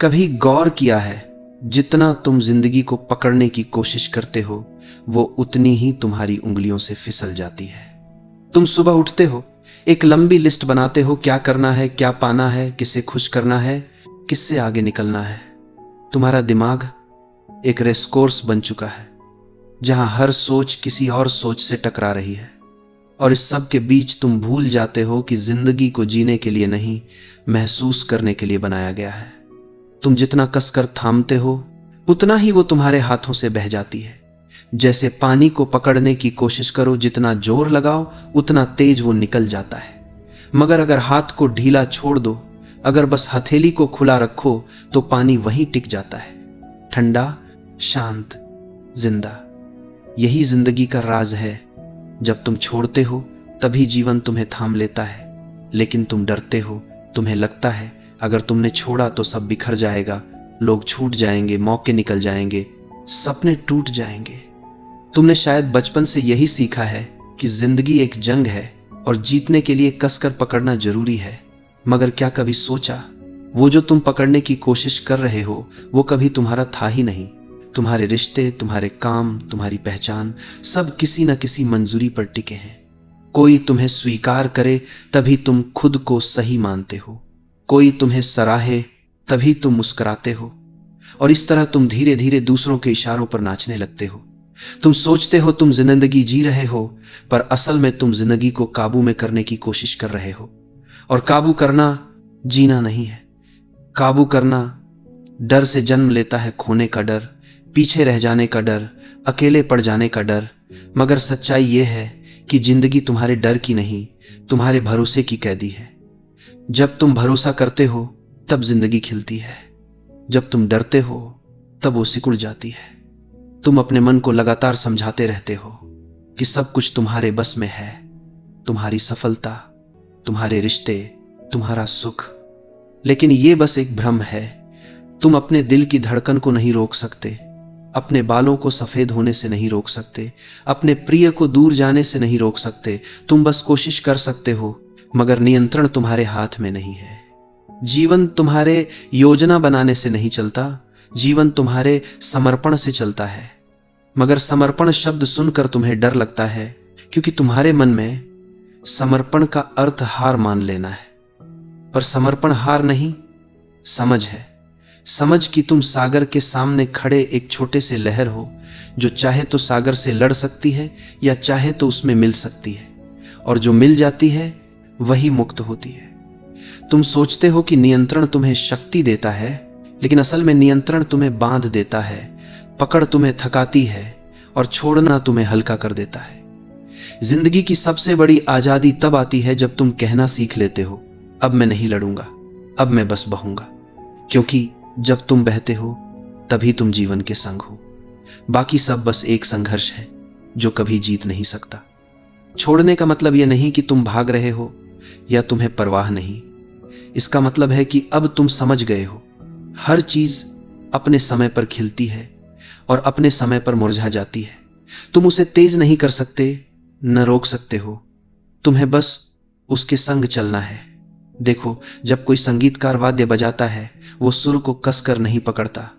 कभी गौर किया है, जितना तुम जिंदगी को पकड़ने की कोशिश करते हो वो उतनी ही तुम्हारी उंगलियों से फिसल जाती है। तुम सुबह उठते हो, एक लंबी लिस्ट बनाते हो, क्या करना है, क्या पाना है, किसे खुश करना है, किससे आगे निकलना है। तुम्हारा दिमाग एक रेस कोर्स बन चुका है जहां हर सोच किसी और सोच से टकरा रही है। और इस सब के बीच तुम भूल जाते हो कि जिंदगी को जीने के लिए नहीं, महसूस करने के लिए बनाया गया है। तुम जितना कसकर थामते हो उतना ही वो तुम्हारे हाथों से बह जाती है। जैसे पानी को पकड़ने की कोशिश करो, जितना जोर लगाओ उतना तेज वो निकल जाता है। मगर अगर हाथ को ढीला छोड़ दो, अगर बस हथेली को खुला रखो, तो पानी वहीं टिक जाता है, ठंडा, शांत, जिंदा। यही जिंदगी का राज है। जब तुम छोड़ते हो तभी जीवन तुम्हें थाम लेता है, लेकिन तुम डरते हो। तुम्हें लगता है अगर तुमने छोड़ा तो सब बिखर जाएगा, लोग छूट जाएंगे, मौके निकल जाएंगे, सपने टूट जाएंगे। तुमने शायद बचपन से यही सीखा है कि जिंदगी एक जंग है और जीतने के लिए कसकर पकड़ना जरूरी है। मगर क्या कभी सोचा, वो जो तुम पकड़ने की कोशिश कर रहे हो वो कभी तुम्हारा था ही नहीं। तुम्हारे रिश्ते, तुम्हारे काम, तुम्हारी पहचान, सब किसी न किसी मंजूरी पर टिके हैं। कोई तुम्हें स्वीकार करे तभी तुम खुद को सही मानते हो, कोई तुम्हें सराहे तभी तुम मुस्कुराते हो। और इस तरह तुम धीरे धीरे दूसरों के इशारों पर नाचने लगते हो। तुम सोचते हो तुम जिंदगी जी रहे हो, पर असल में तुम जिंदगी को काबू में करने की कोशिश कर रहे हो। और काबू करना जीना नहीं है। काबू करना डर से जन्म लेता है, खोने का डर, पीछे रह जाने का डर, अकेले पड़ जाने का डर। मगर सच्चाई यह है कि जिंदगी तुम्हारे डर की नहीं, तुम्हारे भरोसे की कैदी है। जब तुम भरोसा करते हो तब जिंदगी खिलती है, जब तुम डरते हो तब वो सिकुड़ जाती है। तुम अपने मन को लगातार समझाते रहते हो कि सब कुछ तुम्हारे बस में है, तुम्हारी सफलता, तुम्हारे रिश्ते, तुम्हारा सुख। लेकिन ये बस एक भ्रम है। तुम अपने दिल की धड़कन को नहीं रोक सकते, अपने बालों को सफेद होने से नहीं रोक सकते, अपने प्रिय को दूर जाने से नहीं रोक सकते। तुम बस कोशिश कर सकते हो, मगर नियंत्रण तुम्हारे हाथ में नहीं है। जीवन तुम्हारे योजना बनाने से नहीं चलता, जीवन तुम्हारे समर्पण से चलता है। मगर समर्पण शब्द सुनकर तुम्हें डर लगता है, क्योंकि तुम्हारे मन में समर्पण का अर्थ हार मान लेना है। पर समर्पण हार नहीं, समझ है। समझ कि तुम सागर के सामने खड़े एक छोटे से लहर हो, जो चाहे तो सागर से लड़ सकती है या चाहे तो उसमें मिल सकती है, और जो मिल जाती है वही मुक्त होती है। तुम सोचते हो कि नियंत्रण तुम्हें शक्ति देता है, लेकिन असल में नियंत्रण तुम्हें बांध देता है, पकड़ तुम्हें थकाती है और छोड़ना तुम्हें हल्का कर देता है। जिंदगी की सबसे बड़ी आजादी तब आती है जब तुम कहना सीख लेते हो, अब मैं नहीं लड़ूंगा, अब मैं बस बहूंगा। क्योंकि जब तुम बहते हो तभी तुम जीवन के संग हो। बाकी सब बस एक संघर्ष है जो कभी जीत नहीं सकता। छोड़ने का मतलब यह नहीं कि तुम भाग रहे हो या तुम्हें परवाह नहीं। इसका मतलब है कि अब तुम समझ गए हो, हर चीज अपने समय पर खिलती है और अपने समय पर मुरझा जाती है। तुम उसे तेज नहीं कर सकते, न रोक सकते हो, तुम्हें बस उसके संग चलना है। देखो, जब कोई संगीतकार वाद्य बजाता है, वो सुर को कसकर नहीं पकड़ता,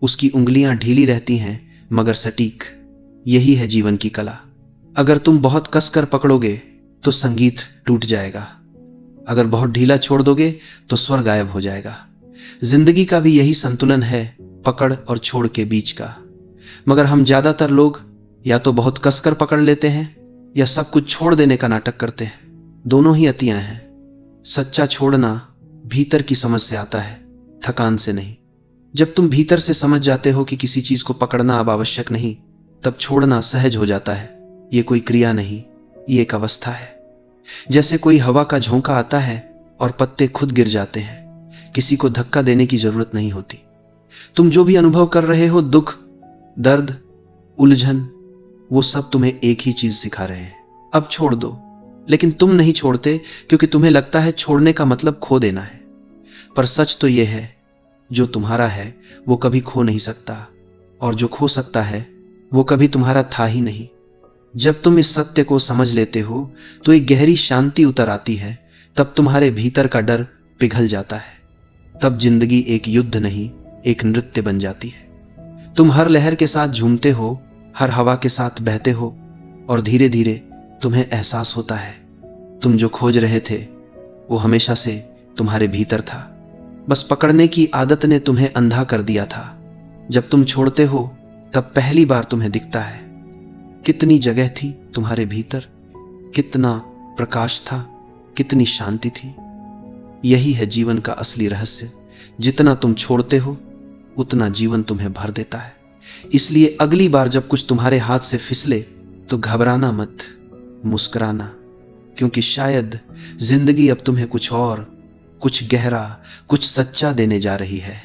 उसकी उंगलियां ढीली रहती हैं मगर सटीक। यही है जीवन की कला। अगर तुम बहुत कसकर पकड़ोगे तो संगीत टूट जाएगा, अगर बहुत ढीला छोड़ दोगे तो स्वर गायब हो जाएगा। जिंदगी का भी यही संतुलन है, पकड़ और छोड़ के बीच का। मगर हम ज्यादातर लोग या तो बहुत कसकर पकड़ लेते हैं या सब कुछ छोड़ देने का नाटक करते हैं। दोनों ही अतियां हैं। सच्चा छोड़ना भीतर की समझ से आता है, थकान से नहीं। जब तुम भीतर से समझ जाते हो कि किसी चीज को पकड़ना अब आवश्यक नहीं, तब छोड़ना सहज हो जाता है। ये कोई क्रिया नहीं, ये एक अवस्था है। जैसे कोई हवा का झोंका आता है और पत्ते खुद गिर जाते हैं, किसी को धक्का देने की जरूरत नहीं होती। तुम जो भी अनुभव कर रहे हो, दुख, दर्द, उलझन, वो सब तुम्हें एक ही चीज सिखा रहे हैं, अब छोड़ दो। लेकिन तुम नहीं छोड़ते क्योंकि तुम्हें लगता है छोड़ने का मतलब खो देना है। पर सच तो यह है, जो तुम्हारा है वो कभी खो नहीं सकता, और जो खो सकता है वो कभी तुम्हारा था ही नहीं। जब तुम इस सत्य को समझ लेते हो तो एक गहरी शांति उतर आती है। तब तुम्हारे भीतर का डर पिघल जाता है। तब जिंदगी एक युद्ध नहीं, एक नृत्य बन जाती है। तुम हर लहर के साथ झूमते हो, हर हवा के साथ बहते हो, और धीरे धीरे तुम्हें एहसास होता है तुम जो खोज रहे थे वो हमेशा से तुम्हारे भीतर था। बस पकड़ने की आदत ने तुम्हें अंधा कर दिया था। जब तुम छोड़ते हो तब पहली बार तुम्हें दिखता है कितनी जगह थी तुम्हारे भीतर, कितना प्रकाश था, कितनी शांति थी। यही है जीवन का असली रहस्य। जितना तुम छोड़ते हो उतना जीवन तुम्हें भर देता है। इसलिए अगली बार जब कुछ तुम्हारे हाथ से फिसले तो घबराना मत, मुस्कुराना, क्योंकि शायद जिंदगी अब तुम्हें कुछ और, कुछ गहरा, कुछ सच्चा देने जा रही है।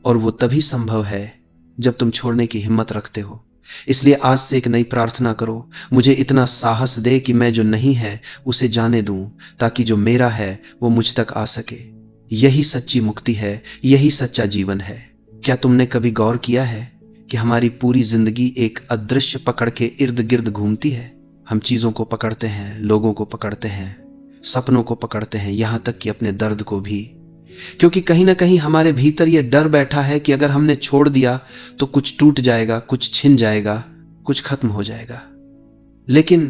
और वो तभी संभव है जब तुम छोड़ने की हिम्मत रखते हो। इसलिए आज से एक नई प्रार्थना करो, मुझे इतना साहस दे कि मैं जो नहीं है उसे जाने दूं, ताकि जो मेरा है वो मुझ तक आ सके। यही सच्ची मुक्ति है, यही सच्चा जीवन है। क्या तुमने कभी गौर किया है कि हमारी पूरी जिंदगी एक अदृश्य पकड़ के इर्द गिर्द घूमती है? हम चीजों को पकड़ते हैं, लोगों को पकड़ते हैं, सपनों को पकड़ते हैं, यहां तक कि अपने दर्द को भी, क्योंकि कहीं ना कहीं हमारे भीतर यह डर बैठा है कि अगर हमने छोड़ दिया तो कुछ टूट जाएगा, कुछ छिन जाएगा, कुछ खत्म हो जाएगा। लेकिन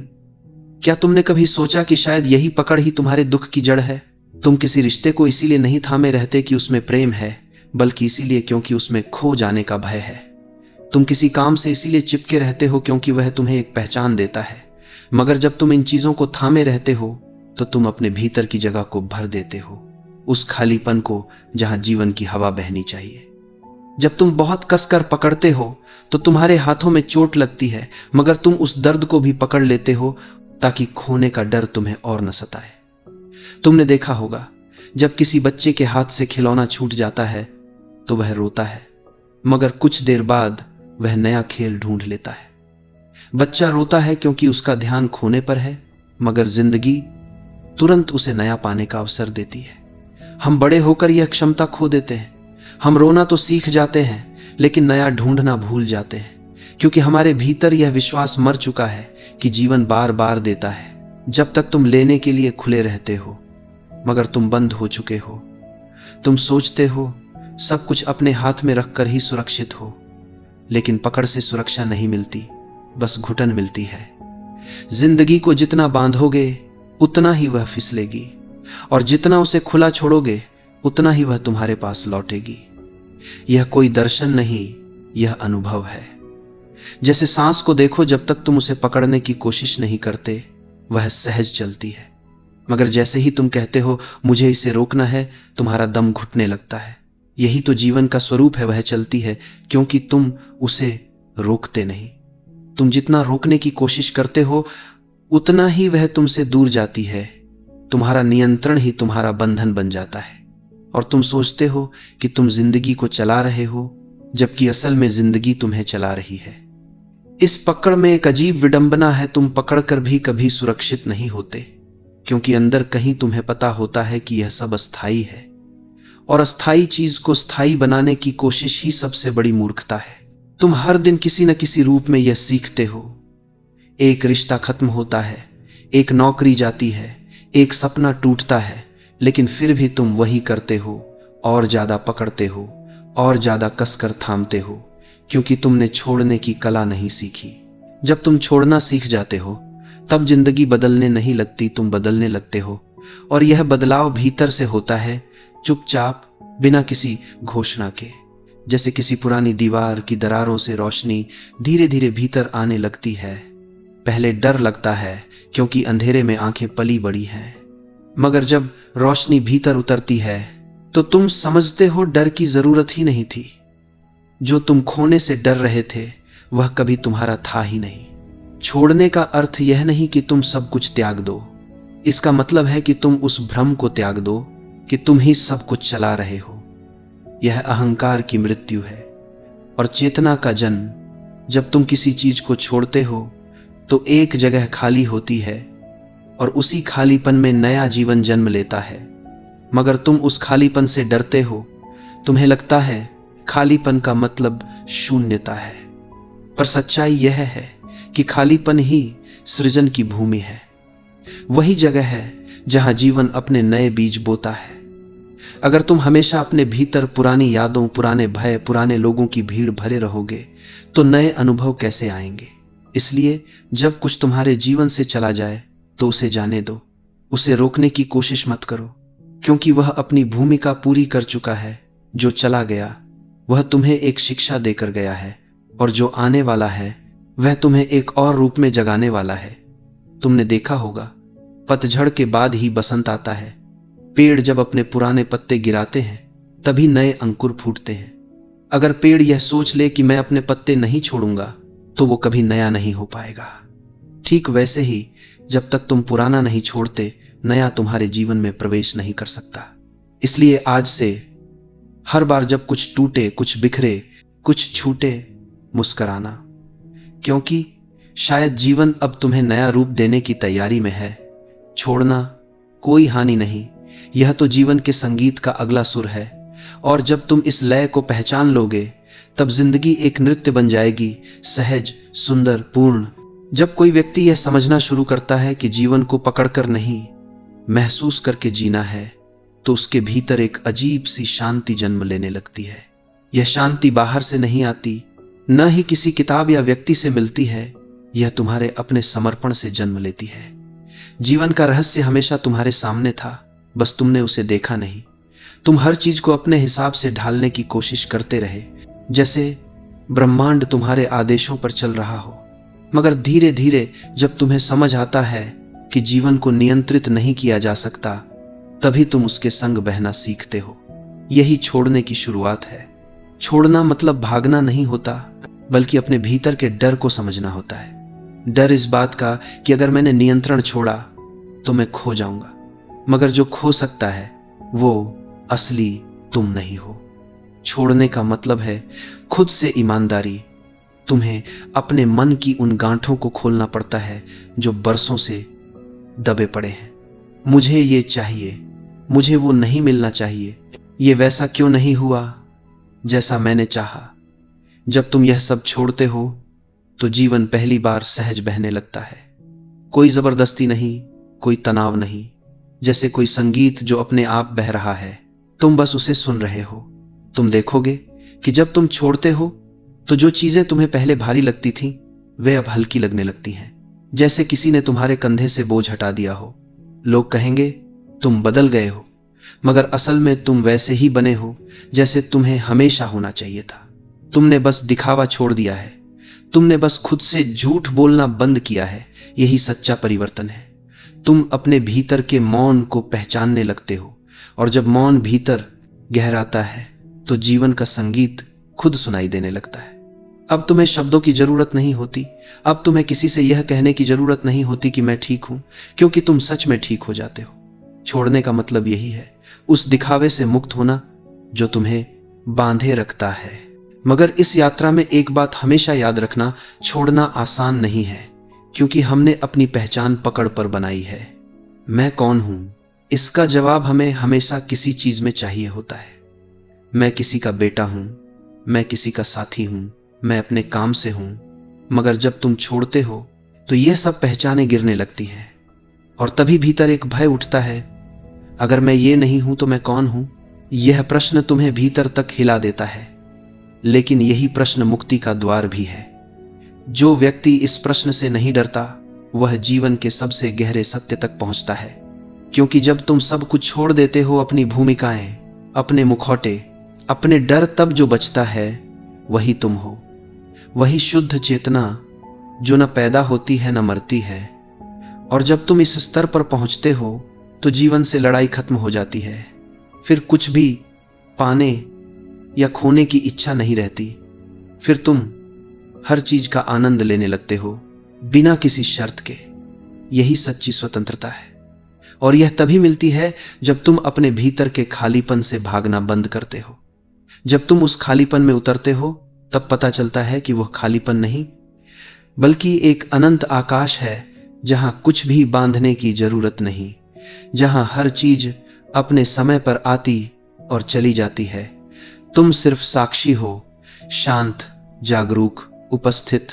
क्या तुमने कभी सोचा कि शायद यही पकड़ ही तुम्हारे दुख की जड़ है? तुम किसी रिश्ते को इसीलिए नहीं थामे रहते कि उसमें प्रेम है, बल्कि इसीलिए क्योंकि उसमें खो जाने का भय है। तुम किसी काम से इसीलिए चिपके रहते हो क्योंकि वह तुम्हें एक पहचान देता है। मगर जब तुम इन चीजों को थामे रहते हो तो तुम अपने भीतर की जगह को भर देते हो, उस खालीपन को जहां जीवन की हवा बहनी चाहिए। जब तुम बहुत कसकर पकड़ते हो तो तुम्हारे हाथों में चोट लगती है, मगर तुम उस दर्द को भी पकड़ लेते हो ताकि खोने का डर तुम्हें और न सताए। तुमने देखा होगा जब किसी बच्चे के हाथ से खिलौना छूट जाता है तो वह रोता है, मगर कुछ देर बाद वह नया खेल ढूंढ लेता है। बच्चा रोता है क्योंकि उसका ध्यान खोने पर है, मगर जिंदगी तुरंत उसे नया पाने का अवसर देती है। हम बड़े होकर यह क्षमता खो देते हैं। हम रोना तो सीख जाते हैं लेकिन नया ढूंढना भूल जाते हैं, क्योंकि हमारे भीतर यह विश्वास मर चुका है कि जीवन बार बार देता है जब तक तुम लेने के लिए खुले रहते हो। मगर तुम बंद हो चुके हो। तुम सोचते हो सब कुछ अपने हाथ में रखकर ही सुरक्षित हो, लेकिन पकड़ से सुरक्षा नहीं मिलती, बस घुटन मिलती है। जिंदगी को जितना बांधोगे उतना ही वह फिसलेगी, और जितना उसे खुला छोड़ोगे उतना ही वह तुम्हारे पास लौटेगी। यह कोई दर्शन नहीं, यह अनुभव है। जैसे सांस को देखो, जब तक तुम उसे पकड़ने की कोशिश नहीं करते वह सहज चलती है, मगर जैसे ही तुम कहते हो मुझे इसे रोकना है, तुम्हारा दम घुटने लगता है। यही तो जीवन का स्वरूप है, वह चलती है क्योंकि तुम उसे रोकते नहीं। तुम जितना रोकने की कोशिश करते हो उतना ही वह तुमसे दूर जाती है। तुम्हारा नियंत्रण ही तुम्हारा बंधन बन जाता है, और तुम सोचते हो कि तुम जिंदगी को चला रहे हो, जबकि असल में जिंदगी तुम्हें चला रही है। इस पकड़ में एक अजीब विडंबना है, तुम पकड़कर भी कभी सुरक्षित नहीं होते, क्योंकि अंदर कहीं तुम्हें पता होता है कि यह सब अस्थाई है, और अस्थाई चीज को स्थायी बनाने की कोशिश ही सबसे बड़ी मूर्खता है। तुम हर दिन किसी न किसी रूप में यह सीखते हो। एक रिश्ता खत्म होता है, एक नौकरी जाती है, एक सपना टूटता है, लेकिन फिर भी तुम वही करते हो, और ज्यादा पकड़ते हो, और ज्यादा कसकर थामते हो, क्योंकि तुमने छोड़ने की कला नहीं सीखी। जब तुम छोड़ना सीख जाते हो तब जिंदगी बदलने नहीं लगती, तुम बदलने लगते हो, और यह बदलाव भीतर से होता है, चुपचाप, बिना किसी घोषणा के। जैसे किसी पुरानी दीवार की दरारों से रोशनी धीरे धीरे भीतर आने लगती है। पहले डर लगता है क्योंकि अंधेरे में आंखें पली बड़ी हैं, मगर जब रोशनी भीतर उतरती है तो तुम समझते हो डर की जरूरत ही नहीं थी। जो तुम खोने से डर रहे थे वह कभी तुम्हारा था ही नहीं। छोड़ने का अर्थ यह नहीं कि तुम सब कुछ त्याग दो, इसका मतलब है कि तुम उस भ्रम को त्याग दो कि तुम ही सब कुछ चला रहे हो। यह अहंकार की मृत्यु है, और चेतना का जन्म। जब तुम किसी चीज को छोड़ते हो तो एक जगह खाली होती है, और उसी खालीपन में नया जीवन जन्म लेता है। मगर तुम उस खालीपन से डरते हो। तुम्हें लगता है खालीपन का मतलब शून्यता है, पर सच्चाई यह है कि खालीपन ही सृजन की भूमि है। वही जगह है जहां जीवन अपने नए बीज बोता है। अगर तुम हमेशा अपने भीतर पुरानी यादों, पुराने भय, पुराने लोगों की भीड़ भरे रहोगे तो नए अनुभव कैसे आएंगे? इसलिए जब कुछ तुम्हारे जीवन से चला जाए तो उसे जाने दो, उसे रोकने की कोशिश मत करो, क्योंकि वह अपनी भूमिका पूरी कर चुका है। जो चला गया वह तुम्हें एक शिक्षा देकर गया है, और जो आने वाला है वह तुम्हें एक और रूप में जगाने वाला है। तुमने देखा होगा, पतझड़ के बाद ही बसंत आता है। पेड़ जब अपने पुराने पत्ते गिराते हैं तभी नए अंकुर फूटते हैं। अगर पेड़ यह सोच ले कि मैं अपने पत्ते नहीं छोड़ूंगा तो वो कभी नया नहीं हो पाएगा। ठीक वैसे ही जब तक तुम पुराना नहीं छोड़ते, नया तुम्हारे जीवन में प्रवेश नहीं कर सकता। इसलिए आज से हर बार जब कुछ टूटे, कुछ बिखरे, कुछ छूटे, मुस्कराना, क्योंकि शायद जीवन अब तुम्हें नया रूप देने की तैयारी में है। छोड़ना कोई हानि नहीं, यह तो जीवन के संगीत का अगला सुर है। और जब तुम इस लय को पहचान लोगे तब जिंदगी एक नृत्य बन जाएगी, सहज, सुंदर, पूर्ण। जब कोई व्यक्ति यह समझना शुरू करता है कि जीवन को पकड़कर नहीं, महसूस करके जीना है, तो उसके भीतर एक अजीब सी शांति जन्म लेने लगती है। यह शांति बाहर से नहीं आती, न ही किसी किताब या व्यक्ति से मिलती है, यह तुम्हारे अपने समर्पण से जन्म लेती है। जीवन का रहस्य हमेशा तुम्हारे सामने था, बस तुमने उसे देखा नहीं। तुम हर चीज को अपने हिसाब से ढालने की कोशिश करते रहे, जैसे ब्रह्मांड तुम्हारे आदेशों पर चल रहा हो। मगर धीरे धीरे जब तुम्हें समझ आता है कि जीवन को नियंत्रित नहीं किया जा सकता, तभी तुम उसके संग बहना सीखते हो। यही छोड़ने की शुरुआत है। छोड़ना मतलब भागना नहीं होता, बल्कि अपने भीतर के डर को समझना होता है। डर इस बात का कि अगर मैंने नियंत्रण छोड़ा तो मैं खो जाऊंगा। मगर जो खो सकता है वो असली तुम नहीं हो। छोड़ने का मतलब है खुद से ईमानदारी। तुम्हें अपने मन की उन गांठों को खोलना पड़ता है जो बरसों से दबे पड़े हैं। मुझे ये चाहिए, मुझे वो नहीं मिलना चाहिए, ये वैसा क्यों नहीं हुआ जैसा मैंने चाहा। जब तुम यह सब छोड़ते हो तो जीवन पहली बार सहज बहने लगता है। कोई जबरदस्ती नहीं, कोई तनाव नहीं, जैसे कोई संगीत जो अपने आप बह रहा है, तुम बस उसे सुन रहे हो। तुम देखोगे कि जब तुम छोड़ते हो तो जो चीजें तुम्हें पहले भारी लगती थीं, वे अब हल्की लगने लगती हैं, जैसे किसी ने तुम्हारे कंधे से बोझ हटा दिया हो। लोग कहेंगे तुम बदल गए हो, मगर असल में तुम वैसे ही बने हो जैसे तुम्हें हमेशा होना चाहिए था। तुमने बस दिखावा छोड़ दिया है, तुमने बस खुद से झूठ बोलना बंद किया है। यही सच्चा परिवर्तन है। तुम अपने भीतर के मौन को पहचानने लगते हो, और जब मौन भीतर गहराता है तो जीवन का संगीत खुद सुनाई देने लगता है। अब तुम्हें शब्दों की जरूरत नहीं होती, अब तुम्हें किसी से यह कहने की जरूरत नहीं होती कि मैं ठीक हूं, क्योंकि तुम सच में ठीक हो जाते हो। छोड़ने का मतलब यही है, उस दिखावे से मुक्त होना जो तुम्हें बांधे रखता है। मगर इस यात्रा में एक बात हमेशा याद रखना, छोड़ना आसान नहीं है, क्योंकि हमने अपनी पहचान पकड़ पर बनाई है। मैं कौन हूं, इसका जवाब हमें हमेशा किसी चीज में चाहिए होता है। मैं किसी का बेटा हूं, मैं किसी का साथी हूं, मैं अपने काम से हूं। मगर जब तुम छोड़ते हो तो यह सब पहचानें गिरने लगती हैं, और तभी भीतर एक भय उठता है। अगर मैं ये नहीं हूं तो मैं कौन हूं? यह प्रश्न तुम्हें भीतर तक हिला देता है। लेकिन यही प्रश्न मुक्ति का द्वार भी है। जो व्यक्ति इस प्रश्न से नहीं डरता, वह जीवन के सबसे गहरे सत्य तक पहुंचता है। क्योंकि जब तुम सब कुछ छोड़ देते हो, अपनी भूमिकाएं, अपने मुखौटे, अपने डर, तब जो बचता है वही तुम हो। वही शुद्ध चेतना जो न पैदा होती है न मरती है। और जब तुम इस स्तर पर पहुंचते हो तो जीवन से लड़ाई खत्म हो जाती है। फिर कुछ भी पाने या खोने की इच्छा नहीं रहती। फिर तुम हर चीज का आनंद लेने लगते हो बिना किसी शर्त के। यही सच्ची स्वतंत्रता है, और यह तभी मिलती है जब तुम अपने भीतर के खालीपन से भागना बंद करते हो। जब तुम उस खालीपन में उतरते हो तब पता चलता है कि वह खालीपन नहीं, बल्कि एक अनंत आकाश है, जहां कुछ भी बांधने की जरूरत नहीं, जहां हर चीज अपने समय पर आती और चली जाती है। तुम सिर्फ साक्षी हो, शांत, जागरूक, उपस्थित।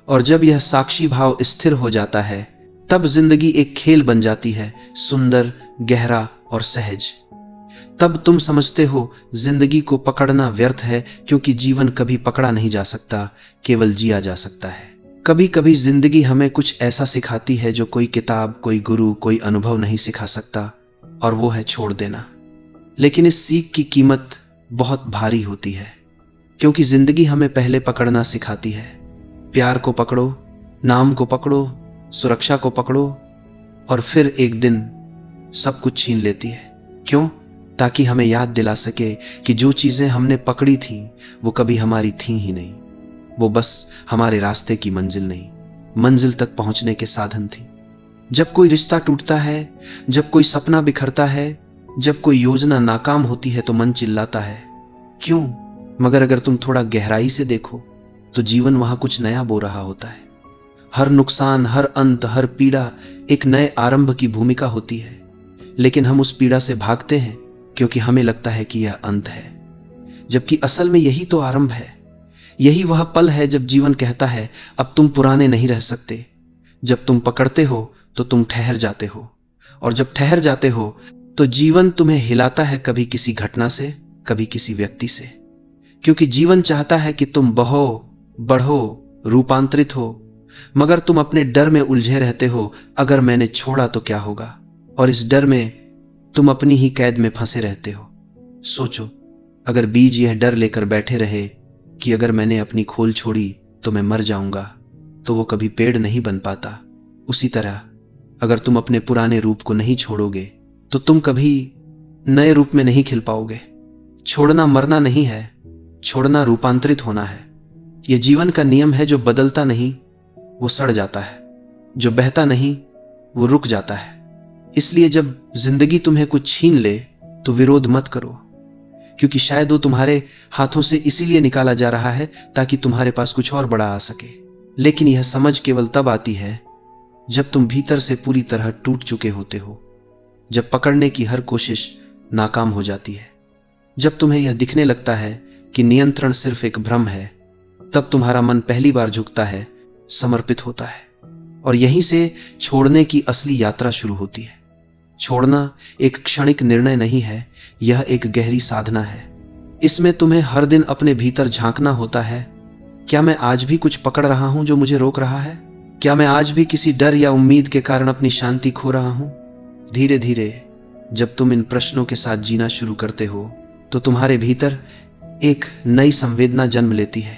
और जब यह साक्षी भाव स्थिर हो जाता है तब जिंदगी एक खेल बन जाती है, सुंदर, गहरा और सहज। तब तुम समझते हो जिंदगी को पकड़ना व्यर्थ है, क्योंकि जीवन कभी पकड़ा नहीं जा सकता, केवल जिया जा सकता है। कभी कभी जिंदगी हमें कुछ ऐसा सिखाती है जो कोई किताब, कोई गुरु, कोई अनुभव नहीं सिखा सकता, और वो है छोड़ देना। लेकिन इस सीख की कीमत बहुत भारी होती है, क्योंकि जिंदगी हमें पहले पकड़ना सिखाती है। प्यार को पकड़ो, नाम को पकड़ो, सुरक्षा को पकड़ो, और फिर एक दिन सब कुछ छीन लेती है। क्यों? ताकि हमें याद दिला सके कि जो चीजें हमने पकड़ी थी वो कभी हमारी थी ही नहीं, वो बस हमारे रास्ते की मंजिल नहीं, मंजिल तक पहुंचने के साधन थी। जब कोई रिश्ता टूटता है, जब कोई सपना बिखरता है, जब कोई योजना नाकाम होती है तो मन चिल्लाता है, क्यों? मगर अगर तुम थोड़ा गहराई से देखो तो जीवन वहां कुछ नया बो रहा होता है। हर नुकसान, हर अंत, हर पीड़ा एक नए आरंभ की भूमिका होती है। लेकिन हम उस पीड़ा से भागते हैं क्योंकि हमें लगता है कि यह अंत है, जबकि असल में यही तो आरंभ है। यही वह पल है जब जीवन कहता है अब तुम पुराने नहीं रह सकते। जब तुम पकड़ते हो तो तुम ठहर जाते हो, और जब ठहर जाते हो तो जीवन तुम्हें हिलाता है, कभी किसी घटना से, कभी किसी व्यक्ति से। क्योंकि जीवन चाहता है कि तुम बहो, बढ़ो, रूपांतरित हो, मगर तुम अपने डर में उलझे रहते हो, अगर मैंने छोड़ा तो क्या होगा, और इस डर में तुम अपनी ही कैद में फंसे रहते हो। सोचो, अगर बीज यह डर लेकर बैठे रहे कि अगर मैंने अपनी खोल छोड़ी तो मैं मर जाऊंगा, तो वो कभी पेड़ नहीं बन पाता। उसी तरह अगर तुम अपने पुराने रूप को नहीं छोड़ोगे तो तुम कभी नए रूप में नहीं खिल पाओगे। छोड़ना मरना नहीं है, छोड़ना रूपांतरित होना है। यह जीवन का नियम है, जो बदलता नहीं वो सड़ जाता है, जो बहता नहीं वो रुक जाता है। इसलिए जब जिंदगी तुम्हें कुछ छीन ले तो विरोध मत करो, क्योंकि शायद वो तुम्हारे हाथों से इसीलिए निकाला जा रहा है ताकि तुम्हारे पास कुछ और बड़ा आ सके। लेकिन यह समझ केवल तब आती है जब तुम भीतर से पूरी तरह टूट चुके होते हो, जब पकड़ने की हर कोशिश नाकाम हो जाती है, जब तुम्हें यह दिखने लगता है कि नियंत्रण सिर्फ एक भ्रम है, तब तुम्हारा मन पहली बार झुकता है, समर्पित होता है। और यहीं से छोड़ने की असली यात्रा शुरू होती है। छोड़ना एक क्षणिक निर्णय नहीं है, यह एक गहरी साधना है। इसमें तुम्हें हर दिन अपने भीतर झांकना होता है, क्या मैं आज भी कुछ पकड़ रहा हूं जो मुझे रोक रहा है? क्या मैं आज भी किसी डर या उम्मीद के कारण अपनी शांति खो रहा हूं? धीरे धीरे जब तुम इन प्रश्नों के साथ जीना शुरू करते हो तो तुम्हारे भीतर एक नई संवेदना जन्म लेती है।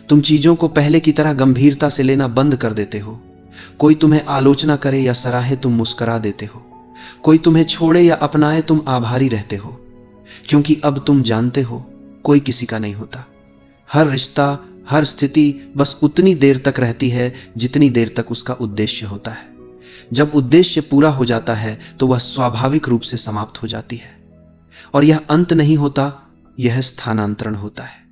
तुम चीजों को पहले की तरह गंभीरता से लेना बंद कर देते हो। कोई तुम्हें आलोचना करे या सराहे, तुम मुस्कुरा देते हो। कोई तुम्हें छोड़े या अपनाए, तुम आभारी रहते हो, क्योंकि अब तुम जानते हो कोई किसी का नहीं होता। हर रिश्ता, हर स्थिति बस उतनी देर तक रहती है जितनी देर तक उसका उद्देश्य होता है। जब उद्देश्य पूरा हो जाता है तो वह स्वाभाविक रूप से समाप्त हो जाती है। और यह अंत नहीं होता, यह स्थानांतरण होता है।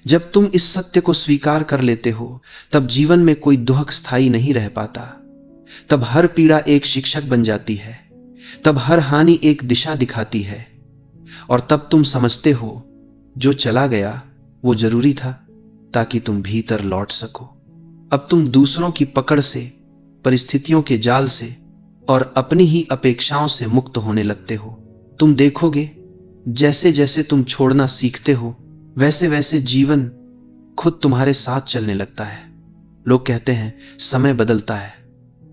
जब तुम इस सत्य को स्वीकार कर लेते हो तब जीवन में कोई दुख स्थायी नहीं रह पाता। तब हर पीड़ा एक शिक्षक बन जाती है, तब हर हानि एक दिशा दिखाती है, और तब तुम समझते हो जो चला गया वो जरूरी था ताकि तुम भीतर लौट सको। अब तुम दूसरों की पकड़ से, परिस्थितियों के जाल से और अपनी ही अपेक्षाओं से मुक्त होने लगते हो। तुम देखोगे जैसे जैसे तुम छोड़ना सीखते हो वैसे वैसे जीवन खुद तुम्हारे साथ चलने लगता है। लोग कहते हैं समय बदलता है।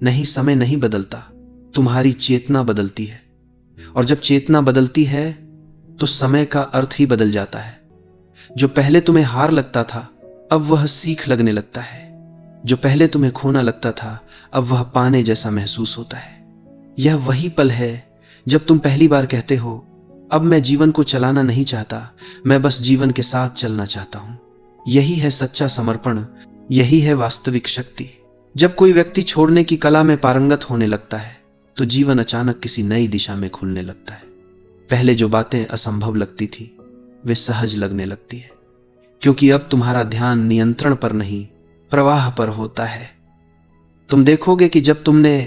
नहीं, समय नहीं बदलता, तुम्हारी चेतना बदलती है। और जब चेतना बदलती है तो समय का अर्थ ही बदल जाता है। जो पहले तुम्हें हार लगता था अब वह सीख लगने लगता है। जो पहले तुम्हें खोना लगता था अब वह पाने जैसा महसूस होता है। यह वही पल है जब तुम पहली बार कहते हो अब मैं जीवन को चलाना नहीं चाहता, मैं बस जीवन के साथ चलना चाहता हूं। यही है सच्चा समर्पण, यही है वास्तविक शक्ति। जब कोई व्यक्ति छोड़ने की कला में पारंगत होने लगता है तो जीवन अचानक किसी नई दिशा में खुलने लगता है। पहले जो बातें असंभव लगती थी वे सहज लगने लगती है, क्योंकि अब तुम्हारा ध्यान नियंत्रण पर नहीं, प्रवाह पर होता है। तुम देखोगे कि जब तुमने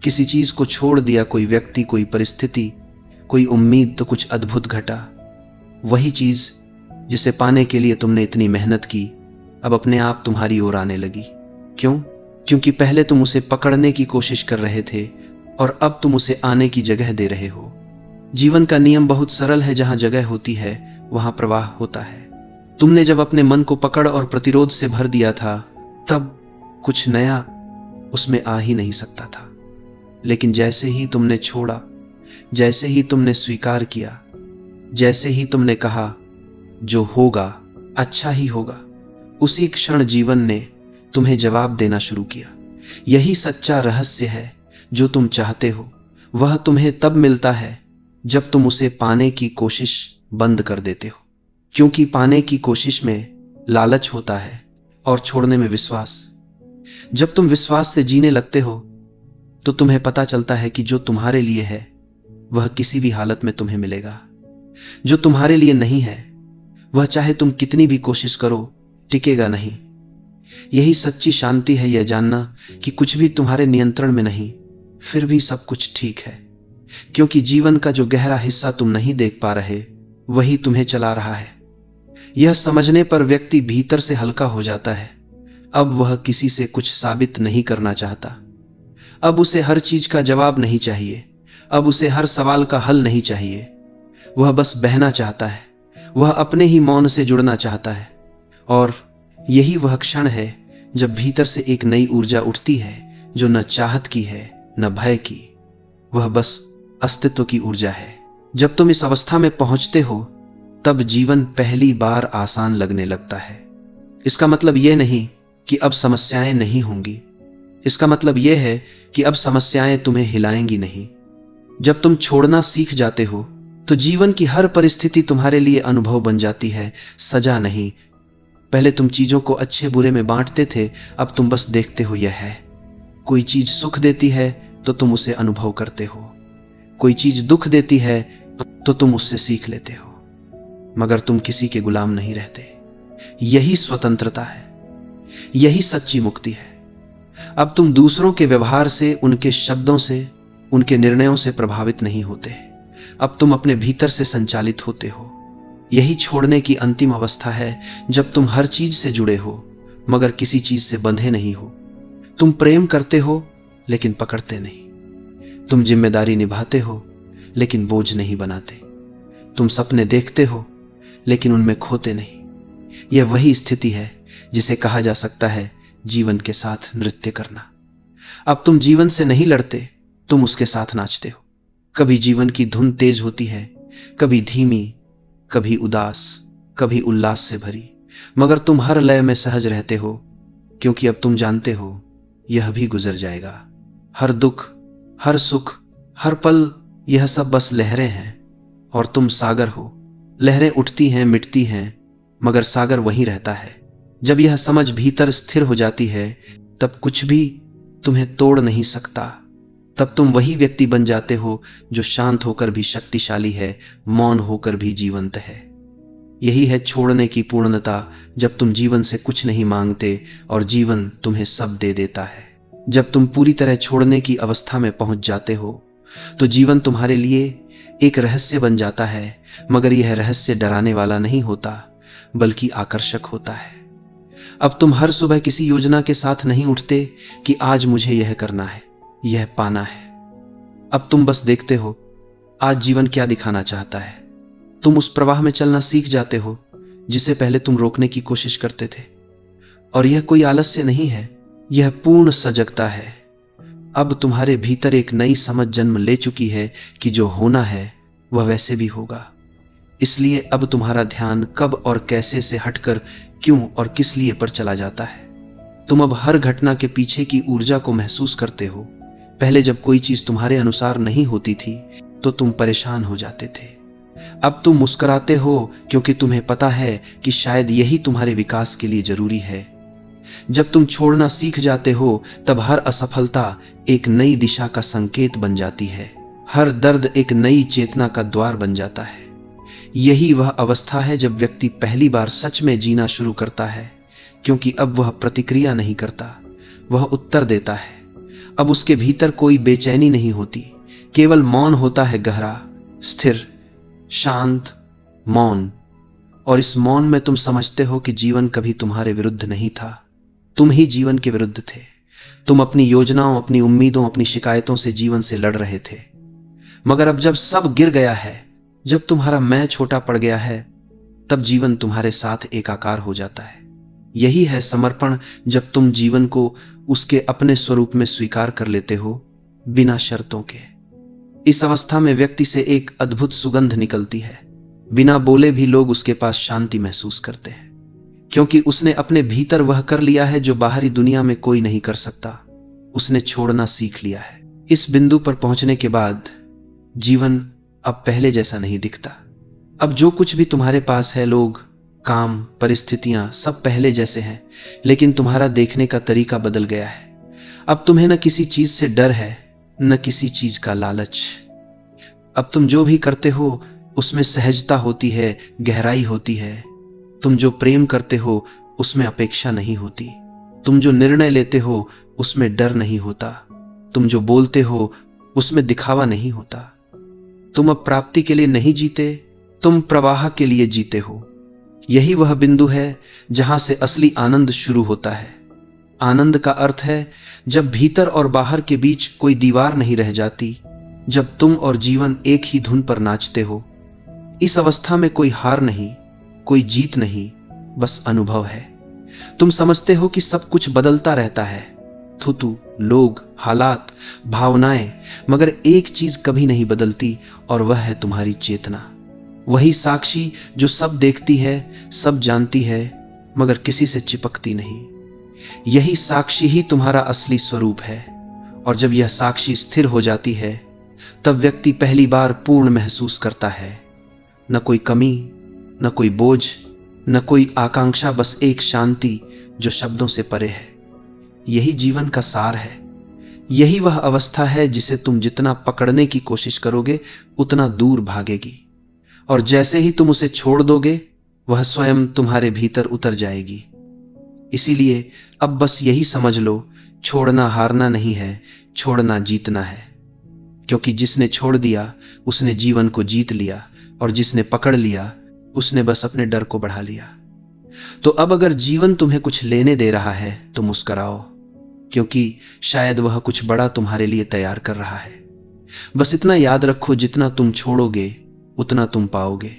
किसी चीज को छोड़ दिया, कोई व्यक्ति, कोई परिस्थिति, कोई उम्मीद, तो कुछ अद्भुत घटा। वही चीज जिसे पाने के लिए तुमने इतनी मेहनत की अब अपने आप तुम्हारी ओर आने लगी। क्यों? क्योंकि पहले तुम उसे पकड़ने की कोशिश कर रहे थे और अब तुम उसे आने की जगह दे रहे हो। जीवन का नियम बहुत सरल है, जहां जगह होती है वहां प्रवाह होता है। तुमने जब अपने मन को पकड़ और प्रतिरोध से भर दिया था, तब कुछ नया उसमें आ ही नहीं सकता था। लेकिन जैसे ही तुमने छोड़ा, जैसे ही तुमने स्वीकार किया, जैसे ही तुमने कहा जो होगा अच्छा ही होगा, उसी क्षण जीवन ने तुम्हें जवाब देना शुरू किया। यही सच्चा रहस्य है। जो तुम चाहते हो वह तुम्हें तब मिलता है जब तुम उसे पाने की कोशिश बंद कर देते हो। क्योंकि पाने की कोशिश में लालच होता है और छोड़ने में विश्वास। जब तुम विश्वास से जीने लगते हो तो तुम्हें पता चलता है कि जो तुम्हारे लिए है वह किसी भी हालत में तुम्हें मिलेगा। जो तुम्हारे लिए नहीं है वह चाहे तुम कितनी भी कोशिश करो टिकेगा नहीं। यही सच्ची शांति है, यह जानना कि कुछ भी तुम्हारे नियंत्रण में नहीं, फिर भी सब कुछ ठीक है। क्योंकि जीवन का जो गहरा हिस्सा तुम नहीं देख पा रहे वही तुम्हें चला रहा है। यह समझने पर व्यक्ति भीतर से हल्का हो जाता है। अब वह किसी से कुछ साबित नहीं करना चाहता। अब उसे हर चीज का जवाब नहीं चाहिए। अब उसे हर सवाल का हल नहीं चाहिए। वह बस बहना चाहता है। वह अपने ही मौन से जुड़ना चाहता है। और यही वह क्षण है जब भीतर से एक नई ऊर्जा उठती है, जो न चाहत की है न भय की। वह बस अस्तित्व की ऊर्जा है। जब तुम इस अवस्था में पहुंचते हो तब जीवन पहली बार आसान लगने लगता है। इसका मतलब यह नहीं कि अब समस्याएं नहीं होंगी। इसका मतलब यह है कि अब समस्याएं तुम्हें हिलाएंगी नहीं। जब तुम छोड़ना सीख जाते हो तो जीवन की हर परिस्थिति तुम्हारे लिए अनुभव बन जाती है, सजा नहीं। पहले तुम चीजों को अच्छे बुरे में बांटते थे, अब तुम बस देखते हो। यह है, कोई चीज सुख देती है तो तुम उसे अनुभव करते हो, कोई चीज दुख देती है तो तुम उससे सीख लेते हो, मगर तुम किसी के गुलाम नहीं रहते। यही स्वतंत्रता है, यही सच्ची मुक्ति है। अब तुम दूसरों के व्यवहार से, उनके शब्दों से, उनके निर्णयों से प्रभावित नहीं होते। अब तुम अपने भीतर से संचालित होते हो। यही छोड़ने की अंतिम अवस्था है, जब तुम हर चीज से जुड़े हो मगर किसी चीज से बंधे नहीं हो। तुम प्रेम करते हो लेकिन पकड़ते नहीं। तुम जिम्मेदारी निभाते हो लेकिन बोझ नहीं बनाते। तुम सपने देखते हो लेकिन उनमें खोते नहीं। यह वही स्थिति है जिसे कहा जा सकता है जीवन के साथ नृत्य करना। अब तुम जीवन से नहीं लड़ते, तुम उसके साथ नाचते हो। कभी जीवन की धुन तेज होती है, कभी धीमी, कभी उदास, कभी उल्लास से भरी, मगर तुम हर लय में सहज रहते हो। क्योंकि अब तुम जानते हो यह भी गुजर जाएगा। हर दुख, हर सुख, हर पल, यह सब बस लहरें हैं और तुम सागर हो। लहरें उठती हैं, मिटती हैं, मगर सागर वहीं रहता है। जब यह समझ भीतर स्थिर हो जाती है तब कुछ भी तुम्हें तोड़ नहीं सकता। तब तुम वही व्यक्ति बन जाते हो जो शांत होकर भी शक्तिशाली है, मौन होकर भी जीवंत है। यही है छोड़ने की पूर्णता, जब तुम जीवन से कुछ नहीं मांगते और जीवन तुम्हें सब दे देता है। जब तुम पूरी तरह छोड़ने की अवस्था में पहुंच जाते हो तो जीवन तुम्हारे लिए एक रहस्य बन जाता है, मगर यह रहस्य डराने वाला नहीं होता बल्कि आकर्षक होता है। अब तुम हर सुबह किसी योजना के साथ नहीं उठते कि आज मुझे यह करना है, यह पाना है। अब तुम बस देखते हो आज जीवन क्या दिखाना चाहता है। तुम उस प्रवाह में चलना सीख जाते हो जिसे पहले तुम रोकने की कोशिश करते थे। और यह कोई आलस्य नहीं है, यह पूर्ण सजगता है। अब तुम्हारे भीतर एक नई समझ जन्म ले चुकी है कि जो होना है वह वैसे भी होगा। इसलिए अब तुम्हारा ध्यान कब और कैसे से हटकर क्यों और किस लिए पर चला जाता है। तुम अब हर घटना के पीछे की ऊर्जा को महसूस करते हो। पहले जब कोई चीज तुम्हारे अनुसार नहीं होती थी तो तुम परेशान हो जाते थे। अब तुम मुस्कुराते हो क्योंकि तुम्हें पता है कि शायद यही तुम्हारे विकास के लिए जरूरी है। जब तुम छोड़ना सीख जाते हो तब हर असफलता एक नई दिशा का संकेत बन जाती है। हर दर्द एक नई चेतना का द्वार बन जाता है। यही वह अवस्था है जब व्यक्ति पहली बार सच में जीना शुरू करता है, क्योंकि अब वह प्रतिक्रिया नहीं करता, वह उत्तर देता है। अब उसके भीतर कोई बेचैनी नहीं होती, केवल मौन होता है, गहरा, स्थिर, शांत मौन। और इस मौन में तुम समझते हो कि जीवन कभी तुम्हारे विरुद्ध नहीं था, तुम ही जीवन के विरुद्ध थे। तुम अपनी योजनाओं, अपनी उम्मीदों, अपनी शिकायतों से जीवन से लड़ रहे थे। मगर अब जब सब गिर गया है, जब तुम्हारा मैं छोटा पड़ गया है, तब जीवन तुम्हारे साथ एकाकार हो जाता है। यही है समर्पण, जब तुम जीवन को उसके अपने स्वरूप में स्वीकार कर लेते हो, बिना शर्तों के। इस अवस्था में व्यक्ति से एक अद्भुत सुगंध निकलती है। बिना बोले भी लोग उसके पास शांति महसूस करते हैं, क्योंकि उसने अपने भीतर वह कर लिया है जो बाहरी दुनिया में कोई नहीं कर सकता। उसने छोड़ना सीख लिया है। इस बिंदु पर पहुंचने के बाद जीवन अब पहले जैसा नहीं दिखता। अब जो कुछ भी तुम्हारे पास है, लोग, काम, परिस्थितियां, सब पहले जैसे हैं, लेकिन तुम्हारा देखने का तरीका बदल गया है। अब तुम्हें न किसी चीज से डर है, न किसी चीज का लालच। अब तुम जो भी करते हो उसमें सहजता होती है, गहराई होती है। तुम जो प्रेम करते हो उसमें अपेक्षा नहीं होती। तुम जो निर्णय लेते हो उसमें डर नहीं होता। तुम जो बोलते हो उसमें दिखावा नहीं होता। तुम अब प्राप्ति के लिए नहीं जीते, तुम प्रवाह के लिए जीते हो। यही वह बिंदु है जहां से असली आनंद शुरू होता है। आनंद का अर्थ है जब भीतर और बाहर के बीच कोई दीवार नहीं रह जाती, जब तुम और जीवन एक ही धुन पर नाचते हो। इस अवस्था में कोई हार नहीं, कोई जीत नहीं, बस अनुभव है। तुम समझते हो कि सब कुछ बदलता रहता है, थुतु, लोग, हालात, भावनाएं, मगर एक चीज कभी नहीं बदलती, और वह है तुम्हारी चेतना। वही साक्षी जो सब देखती है, सब जानती है, मगर किसी से चिपकती नहीं। यही साक्षी ही तुम्हारा असली स्वरूप है। और जब यह साक्षी स्थिर हो जाती है, तब व्यक्ति पहली बार पूर्ण महसूस करता है। न कोई कमी, न कोई बोझ, न कोई आकांक्षा, बस एक शांति जो शब्दों से परे है। यही जीवन का सार है। यही वह अवस्था है जिसे तुम जितना पकड़ने की कोशिश करोगे उतना दूर भागेगी, और जैसे ही तुम उसे छोड़ दोगे वह स्वयं तुम्हारे भीतर उतर जाएगी। इसीलिए अब बस यही समझ लो, छोड़ना हारना नहीं है, छोड़ना जीतना है। क्योंकि जिसने छोड़ दिया उसने जीवन को जीत लिया, और जिसने पकड़ लिया उसने बस अपने डर को बढ़ा लिया। तो अब अगर जीवन तुम्हें कुछ लेने दे रहा है तो मुस्कुराओ, क्योंकि शायद वह कुछ बड़ा तुम्हारे लिए तैयार कर रहा है। बस इतना याद रखो, जितना तुम छोड़ोगे उतना तुम पाओगे।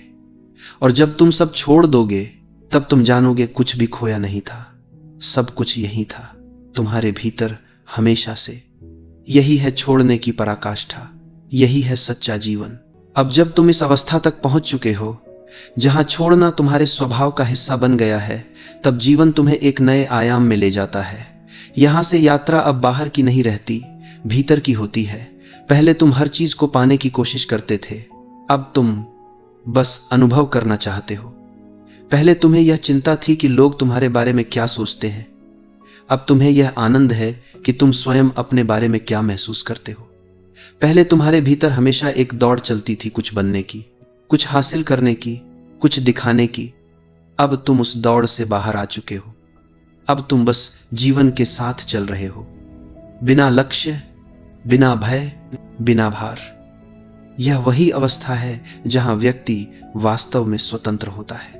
और जब तुम सब छोड़ दोगे तब तुम जानोगे कुछ भी खोया नहीं था, सब कुछ यही था तुम्हारे भीतर हमेशा से। यही है छोड़ने की पराकाष्ठा, यही है सच्चा जीवन। अब जब तुम इस अवस्था तक पहुंच चुके हो जहां छोड़ना तुम्हारे स्वभाव का हिस्सा बन गया है, तब जीवन तुम्हें एक नए आयाम में ले जाता है। यहां से यात्रा अब बाहर की नहीं रहती, भीतर की होती है। पहले तुम हर चीज को पाने की कोशिश करते थे, अब तुम बस अनुभव करना चाहते हो। पहले तुम्हें यह चिंता थी कि लोग तुम्हारे बारे में क्या सोचते हैं, अब तुम्हें यह आनंद है कि तुम स्वयं अपने बारे में क्या महसूस करते हो। पहले तुम्हारे भीतर हमेशा एक दौड़ चलती थी, कुछ बनने की, कुछ हासिल करने की, कुछ दिखाने की। अब तुम उस दौड़ से बाहर आ चुके हो। अब तुम बस जीवन के साथ चल रहे हो, बिना लक्ष्य, बिना भय, बिना भार। यह वही अवस्था है जहां व्यक्ति वास्तव में स्वतंत्र होता है।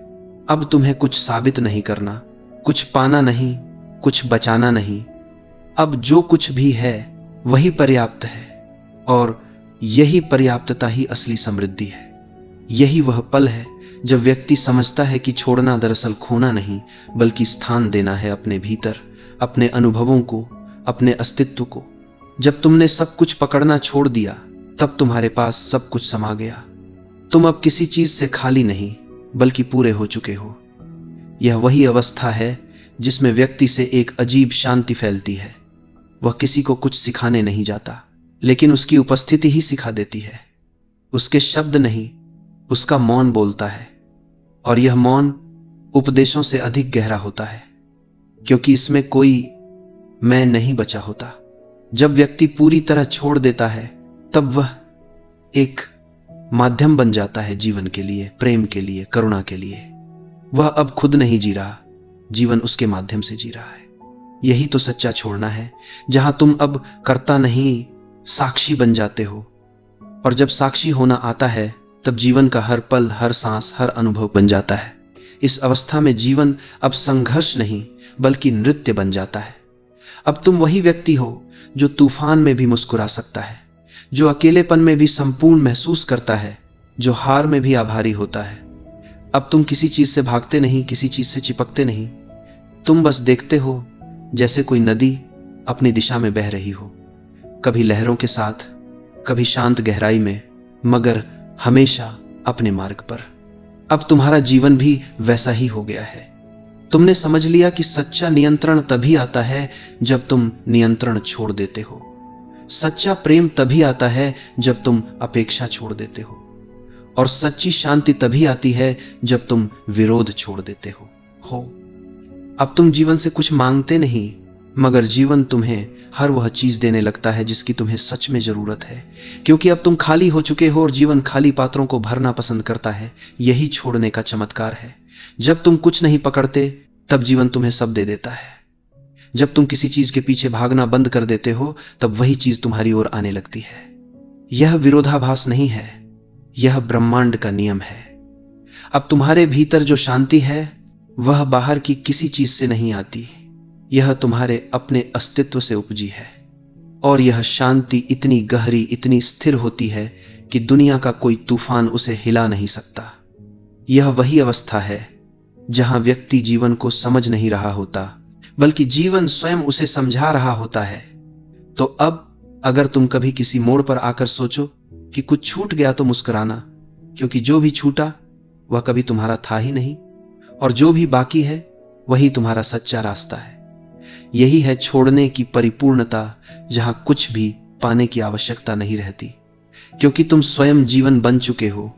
अब तुम्हें कुछ साबित नहीं करना, कुछ पाना नहीं, कुछ बचाना नहीं। अब जो कुछ भी है वही पर्याप्त है, और यही पर्याप्तता ही असली समृद्धि है। यही वह पल है जब व्यक्ति समझता है कि छोड़ना दरअसल खोना नहीं, बल्कि स्थान देना है अपने भीतर, अपने अनुभवों को, अपने अस्तित्व को। जब तुमने सब कुछ पकड़ना छोड़ दिया, तब तुम्हारे पास सब कुछ समा गया। तुम अब किसी चीज से खाली नहीं, बल्कि पूरे हो चुके हो। यह वही अवस्था है जिसमें व्यक्ति से एक अजीब शांति फैलती है। वह किसी को कुछ सिखाने नहीं जाता, लेकिन उसकी उपस्थिति ही सिखा देती है। उसके शब्द नहीं, उसका मौन बोलता है, और यह मौन उपदेशों से अधिक गहरा होता है, क्योंकि इसमें कोई मैं नहीं बचा होता। जब व्यक्ति पूरी तरह छोड़ देता है, तब वह एक माध्यम बन जाता है जीवन के लिए, प्रेम के लिए, करुणा के लिए। वह अब खुद नहीं जी रहा, जीवन उसके माध्यम से जी रहा है। यही तो सच्चा छोड़ना है, जहां तुम अब कर्ता नहीं, साक्षी बन जाते हो। और जब साक्षी होना आता है, तब जीवन का हर पल, हर सांस, हर अनुभव बन जाता है। इस अवस्था में जीवन अब संघर्ष नहीं, बल्कि नृत्य बन जाता है। अब तुम वही व्यक्ति हो जो तूफान में भी मुस्कुरा सकता है, जो अकेलेपन में भी संपूर्ण महसूस करता है, जो हार में भी आभारी होता है। अब तुम किसी चीज से भागते नहीं, किसी चीज से चिपकते नहीं। तुम बस देखते हो, जैसे कोई नदी अपनी दिशा में बह रही हो, कभी लहरों के साथ, कभी शांत गहराई में, मगर हमेशा अपने मार्ग पर। अब तुम्हारा जीवन भी वैसा ही हो गया है। तुमने समझ लिया कि सच्चा नियंत्रण तभी आता है जब तुम नियंत्रण छोड़ देते हो। सच्चा प्रेम तभी आता है जब तुम अपेक्षा छोड़ देते हो, और सच्ची शांति तभी आती है जब तुम विरोध छोड़ देते हो। अब तुम जीवन से कुछ मांगते नहीं, मगर जीवन तुम्हें हर वह चीज देने लगता है जिसकी तुम्हें सच में जरूरत है, क्योंकि अब तुम खाली हो चुके हो और जीवन खाली पात्रों को भरना पसंद करता है। यही छोड़ने का चमत्कार है। जब तुम कुछ नहीं पकड़ते, तब जीवन तुम्हें सब दे देता है। जब तुम किसी चीज के पीछे भागना बंद कर देते हो, तब वही चीज तुम्हारी ओर आने लगती है। यह विरोधाभास नहीं है, यह ब्रह्मांड का नियम है। अब तुम्हारे भीतर जो शांति है, वह बाहर की किसी चीज से नहीं आती, यह तुम्हारे अपने अस्तित्व से उपजी है। और यह शांति इतनी गहरी, इतनी स्थिर होती है कि दुनिया का कोई तूफान उसे हिला नहीं सकता। यह वही अवस्था है जहां व्यक्ति जीवन को समझ नहीं रहा होता, बल्कि जीवन स्वयं उसे समझा रहा होता है। तो अब अगर तुम कभी किसी मोड़ पर आकर सोचो कि कुछ छूट गया, तो मुस्कुराना, क्योंकि जो भी छूटा वह कभी तुम्हारा था ही नहीं, और जो भी बाकी है वही तुम्हारा सच्चा रास्ता है। यही है छोड़ने की परिपूर्णता, जहां कुछ भी पाने की आवश्यकता नहीं रहती, क्योंकि तुम स्वयं जीवन बन चुके हो।